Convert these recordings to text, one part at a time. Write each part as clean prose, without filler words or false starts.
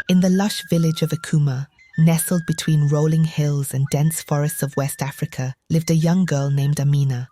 In the lush village of Ikuma, nestled between rolling hills and dense forests of West Africa, lived a young girl named Amina.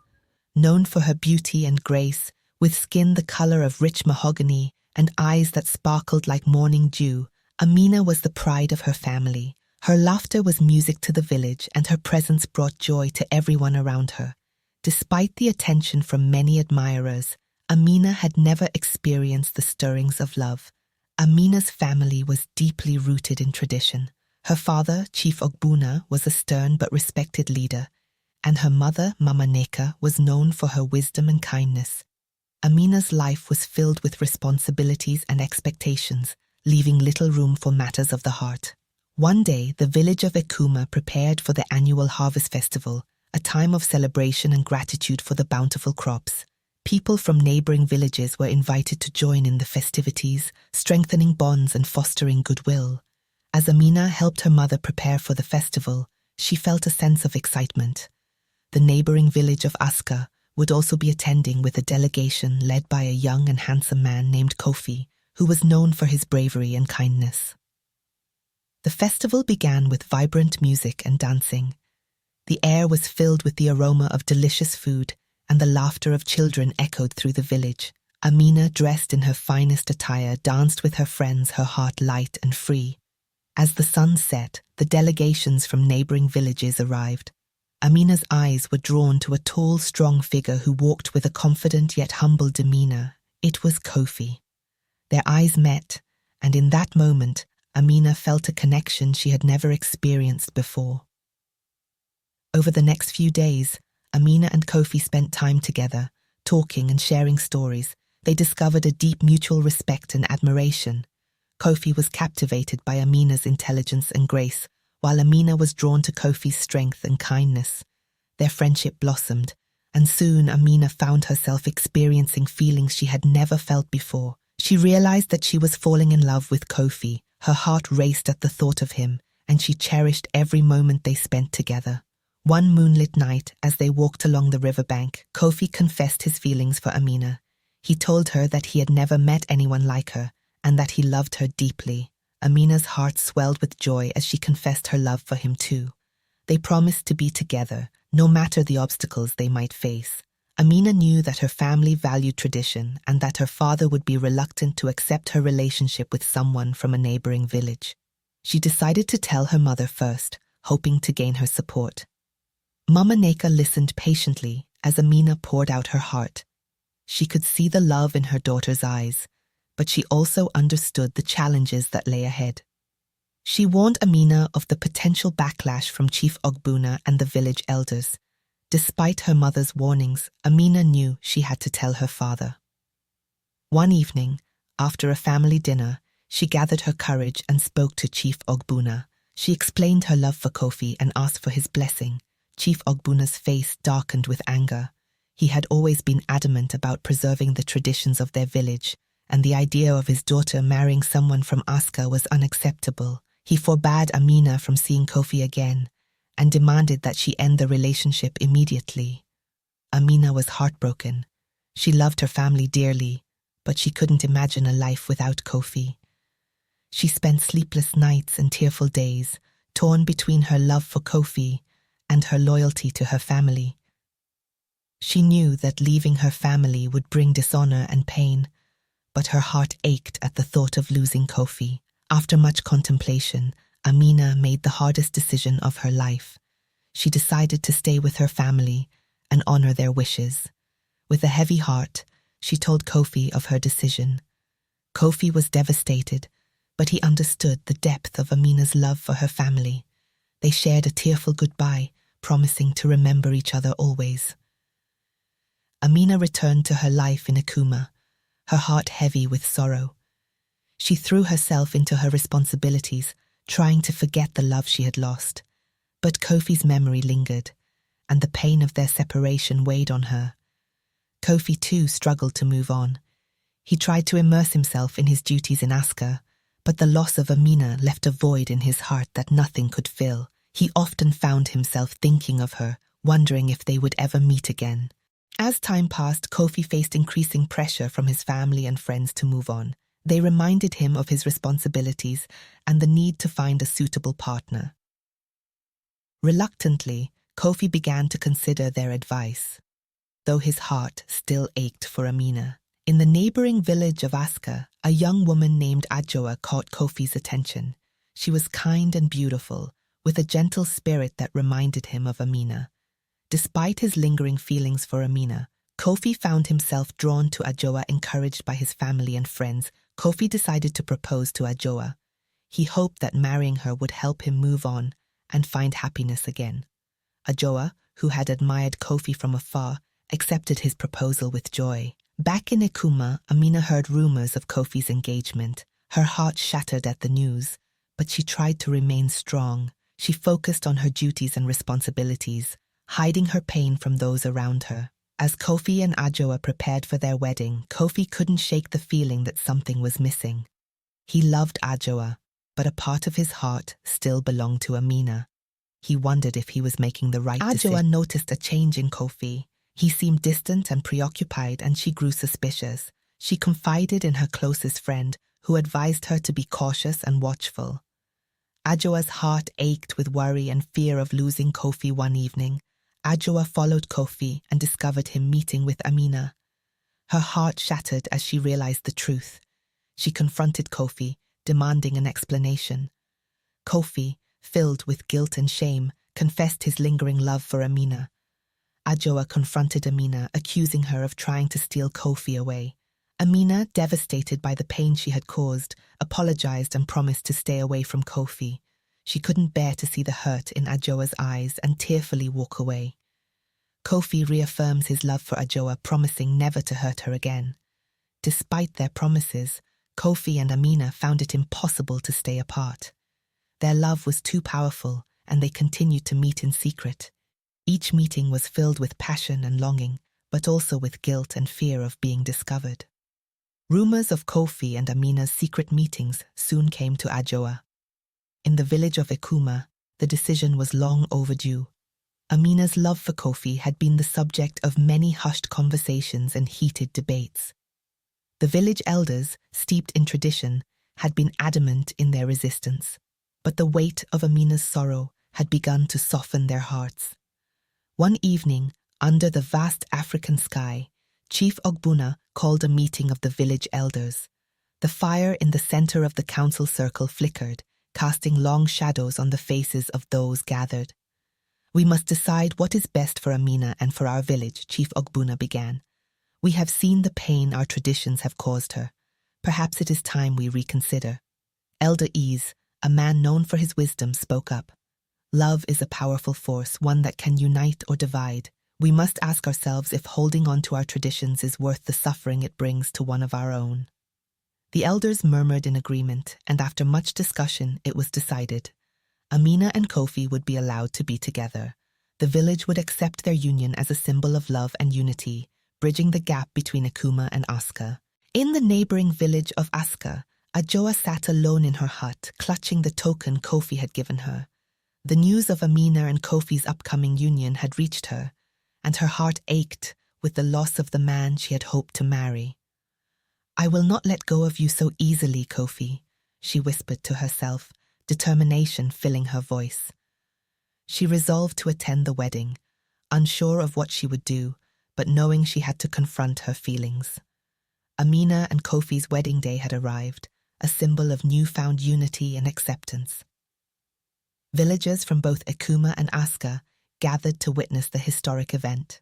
Known for her beauty and grace, with skin the color of rich mahogany and eyes that sparkled like morning dew, Amina was the pride of her family. Her laughter was music to the village, and her presence brought joy to everyone around her. Despite the attention from many admirers, Amina had never experienced the stirrings of love. Amina's family was deeply rooted in tradition. Her father, Chief Ogbuna, was a stern but respected leader, and her mother, Mama Neka, was known for her wisdom and kindness. Amina's life was filled with responsibilities and expectations, leaving little room for matters of the heart. One day, the village of Ekuma prepared for the annual harvest festival, a time of celebration and gratitude for the bountiful crops. People from neighboring villages were invited to join in the festivities, strengthening bonds and fostering goodwill. As Amina helped her mother prepare for the festival, she felt a sense of excitement. The neighboring village of Aska would also be attending with a delegation led by a young and handsome man named Kofi, who was known for his bravery and kindness. The festival began with vibrant music and dancing. The air was filled with the aroma of delicious food, and the laughter of children echoed through the village. Amina, dressed in her finest attire, danced with her friends, her heart light and free. As the sun set, the delegations from neighboring villages arrived. Amina's eyes were drawn to a tall, strong figure who walked with a confident yet humble demeanor. It was Kofi. Their eyes met, and in that moment, Amina felt a connection she had never experienced before. Over the next few days, Amina and Kofi spent time together, talking and sharing stories. They discovered a deep mutual respect and admiration. Kofi was captivated by Amina's intelligence and grace, while Amina was drawn to Kofi's strength and kindness. Their friendship blossomed, and soon Amina found herself experiencing feelings she had never felt before. She realized that she was falling in love with Kofi. Her heart raced at the thought of him, and she cherished every moment they spent together. One moonlit night, as they walked along the riverbank, Kofi confessed his feelings for Amina. He told her that he had never met anyone like her, and that he loved her deeply. Amina's heart swelled with joy as she confessed her love for him too. They promised to be together, no matter the obstacles they might face. Amina knew that her family valued tradition and that her father would be reluctant to accept her relationship with someone from a neighboring village. She decided to tell her mother first, hoping to gain her support. Mama Neka listened patiently as Amina poured out her heart. She could see the love in her daughter's eyes, but she also understood the challenges that lay ahead. She warned Amina of the potential backlash from Chief Ogbuna and the village elders. Despite her mother's warnings, Amina knew she had to tell her father. One evening, after a family dinner, she gathered her courage and spoke to Chief Ogbuna. She explained her love for Kofi and asked for his blessing. Chief Ogbuna's face darkened with anger. He had always been adamant about preserving the traditions of their village, and the idea of his daughter marrying someone from Aska was unacceptable. He forbade Amina from seeing Kofi again, and demanded that she end the relationship immediately. Amina was heartbroken. She loved her family dearly, but she couldn't imagine a life without Kofi. She spent sleepless nights and tearful days, torn between her love for Kofi and her loyalty to her family. She knew that leaving her family would bring dishonor and pain, but her heart ached at the thought of losing Kofi. After much contemplation, Amina made the hardest decision of her life. She decided to stay with her family and honor their wishes. With a heavy heart, she told Kofi of her decision. Kofi was devastated, but he understood the depth of Amina's love for her family. They shared a tearful goodbye, promising to remember each other always. Amina returned to her life in Ekuma, her heart heavy with sorrow. She threw herself into her responsibilities, trying to forget the love she had lost. But Kofi's memory lingered, and the pain of their separation weighed on her. Kofi too struggled to move on. He tried to immerse himself in his duties in Aska, but the loss of Amina left a void in his heart that nothing could fill. He often found himself thinking of her, wondering if they would ever meet again. As time passed, Kofi faced increasing pressure from his family and friends to move on. They reminded him of his responsibilities and the need to find a suitable partner. Reluctantly, Kofi began to consider their advice, though his heart still ached for Amina. In the neighboring village of Aska, a young woman named Adjoa caught Kofi's attention. She was kind and beautiful, with a gentle spirit that reminded him of Amina. Despite his lingering feelings for Amina, Kofi found himself drawn to Adjoa. Encouraged by his family and friends, Kofi decided to propose to Adjoa. He hoped that marrying her would help him move on and find happiness again. Adjoa, who had admired Kofi from afar, accepted his proposal with joy. Back in Ekuma, Amina heard rumors of Kofi's engagement. Her heart shattered at the news, but she tried to remain strong. She focused on her duties and responsibilities, hiding her pain from those around her. As Kofi and Adjoa prepared for their wedding, Kofi couldn't shake the feeling that something was missing. He loved Adjoa, but a part of his heart still belonged to Amina. He wondered if he was making the right decision. Adjoa noticed a change in Kofi. He seemed distant and preoccupied, and she grew suspicious. She confided in her closest friend, who advised her to be cautious and watchful. Adjoa's heart ached with worry and fear of losing Kofi one evening. Adjoa followed Kofi and discovered him meeting with Amina. Her heart shattered as she realized the truth. She confronted Kofi, demanding an explanation. Kofi, filled with guilt and shame, confessed his lingering love for Amina. Adjoa confronted Amina, accusing her of trying to steal Kofi away. Amina, devastated by the pain she had caused, apologized and promised to stay away from Kofi. She couldn't bear to see the hurt in Adjoa's eyes and tearfully walk away. Kofi reaffirms his love for Adjoa, promising never to hurt her again. Despite their promises, Kofi and Amina found it impossible to stay apart. Their love was too powerful, and they continued to meet in secret. Each meeting was filled with passion and longing, but also with guilt and fear of being discovered. Rumors of Kofi and Amina's secret meetings soon came to Adjoa. In the village of Ekuma, the decision was long overdue. Amina's love for Kofi had been the subject of many hushed conversations and heated debates. The village elders, steeped in tradition, had been adamant in their resistance, but the weight of Amina's sorrow had begun to soften their hearts. One evening, under the vast African sky, Chief Ogbuna called a meeting of the village elders. The fire in the center of the council circle flickered, casting long shadows on the faces of those gathered. "We must decide what is best for Amina and for our village," Chief Ogbuna began. "We have seen the pain our traditions have caused her. Perhaps it is time we reconsider." Elder Ease, a man known for his wisdom, spoke up. "Love is a powerful force, one that can unite or divide. We must ask ourselves if holding on to our traditions is worth the suffering it brings to one of our own." The elders murmured in agreement, and after much discussion, it was decided. Amina and Kofi would be allowed to be together. The village would accept their union as a symbol of love and unity, bridging the gap between Ekuma and Aska. In the neighboring village of Aska, Adjoa sat alone in her hut, clutching the token Kofi had given her. The news of Amina and Kofi's upcoming union had reached her, and her heart ached with the loss of the man she had hoped to marry. "I will not let go of you so easily, Kofi," she whispered to herself, determination filling her voice. She resolved to attend the wedding, unsure of what she would do, but knowing she had to confront her feelings. Amina and Kofi's wedding day had arrived, a symbol of newfound unity and acceptance. Villagers from both Ekuma and Aska gathered to witness the historic event.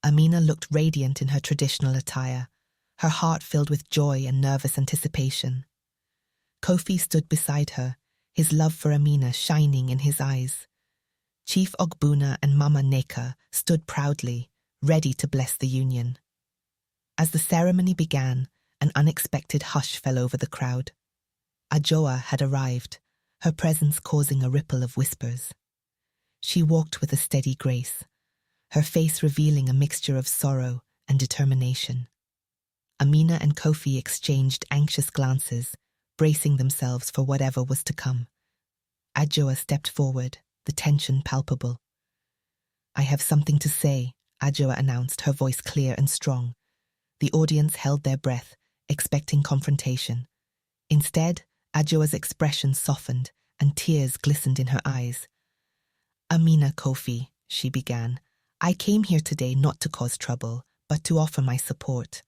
Amina looked radiant in her traditional attire, her heart filled with joy and nervous anticipation. Kofi stood beside her, his love for Amina shining in his eyes. Chief Ogbuna and Mama Neka stood proudly, ready to bless the union. As the ceremony began, an unexpected hush fell over the crowd. Adjoa had arrived, her presence causing a ripple of whispers. She walked with a steady grace, her face revealing a mixture of sorrow and determination. Amina and Kofi exchanged anxious glances, bracing themselves for whatever was to come. Adjoa stepped forward, the tension palpable. "I have something to say," Adjoa announced, her voice clear and strong. The audience held their breath, expecting confrontation. Instead, Adjoa's expression softened and tears glistened in her eyes. "Amina, Kofi," she began, "I came here today not to cause trouble, but to offer my support.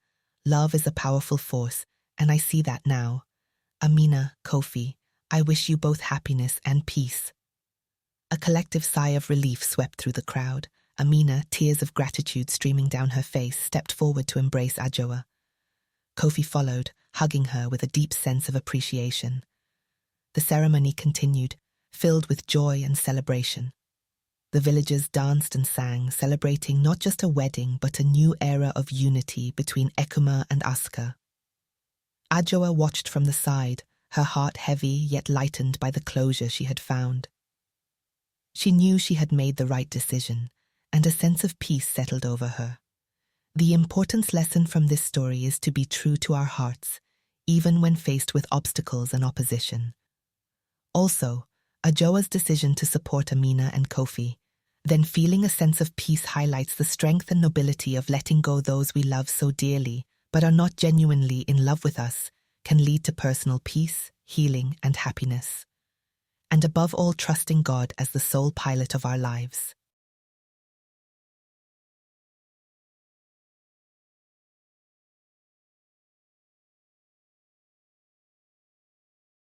Love is a powerful force, and I see that now. Amina, Kofi, I wish you both happiness and peace." A collective sigh of relief swept through the crowd. Amina, tears of gratitude streaming down her face, stepped forward to embrace Adjoa. Kofi followed, hugging her with a deep sense of appreciation. The ceremony continued, filled with joy and celebration. The villagers danced and sang, celebrating not just a wedding but a new era of unity between Ekuma and Aska. Adjoa watched from the side, her heart heavy yet lightened by the closure she had found. She knew she had made the right decision, and a sense of peace settled over her. The important lesson from this story is to be true to our hearts, even when faced with obstacles and opposition. Also, Adjoa's decision to support Amina and Kofi, then feeling a sense of peace, highlights the strength and nobility of letting go those we love so dearly but are not genuinely in love with us, can lead to personal peace, healing, and happiness. And above all, trusting God as the sole pilot of our lives.